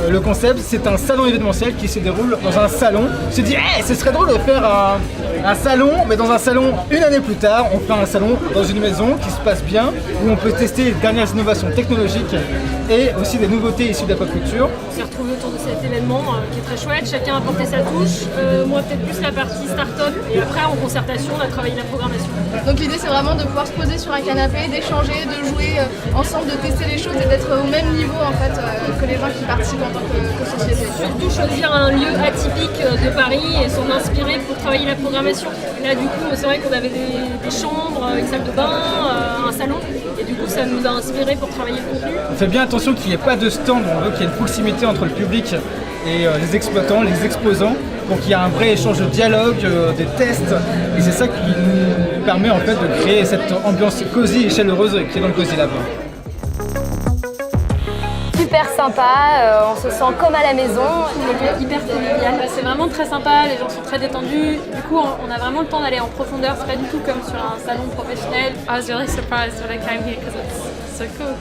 Le concept, c'est un salon événementiel qui se déroule dans un salon. On se dit, hey, ce serait drôle de faire un salon, mais dans un salon une année plus tard, on fait un salon dans une maison qui se passe bien, où on peut tester les dernières innovations technologiques et aussi des nouveautés issues de la pop culture. On s'est retrouvés autour de cet événement qui est très chouette, chacun a apporté sa touche, moi peut-être plus la partie start-up, et après en concertation on a travaillé la programmation. Donc l'idée c'est vraiment de pouvoir se poser sur un canapé, d'échanger, de jouer ensemble, de tester les choses et d'être au même niveau en fait que les gens qui participent en tant que société. Surtout choisir un lieu atypique de Paris et s'en inspirer pour travailler la programmation. Et là du coup c'est vrai qu'on avait des chambres, une salle de bain, un salon, et du coup ça nous a inspiré pour travailler le contenu. On fait bien attention qu'il n'y ait pas de stand, on veut qu'il y ait une proximité entre le public et les exploitants, les exposants, pour qu'il y ait un vrai échange de dialogue, des tests, et c'est ça qui nous permet en fait de créer cette ambiance cosy et chaleureuse qui est dans le Cozy Lab. Super sympa, on se sent comme à la maison. C'est hyper convivial, c'est vraiment très sympa, les gens sont très détendus. Du coup, on a vraiment le temps d'aller en profondeur, c'est pas du tout comme sur un salon professionnel. I was really surprised when I came here because it's so cool.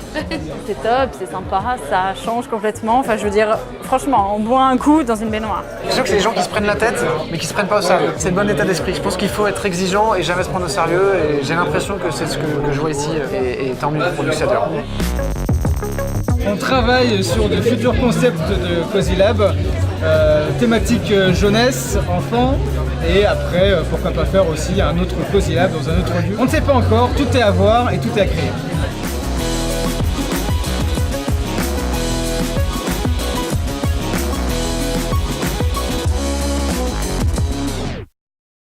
C'est top, c'est sympa, ça change complètement. Enfin, je veux dire, franchement, on boit un coup dans une baignoire. Je suis sûr que c'est des gens qui se prennent la tête, mais qui se prennent pas au sérieux. C'est le bon état d'esprit. Je pense qu'il faut être exigeant et jamais se prendre au sérieux. Et j'ai l'impression que c'est ce que je vois ici, et tant mieux pour nous que ça dure. On travaille sur de futurs concepts de Cozy Lab, thématique jeunesse, enfants, et après, pourquoi pas faire aussi un autre Cozy Lab dans un autre lieu. On ne sait pas encore, tout est à voir et tout est à créer.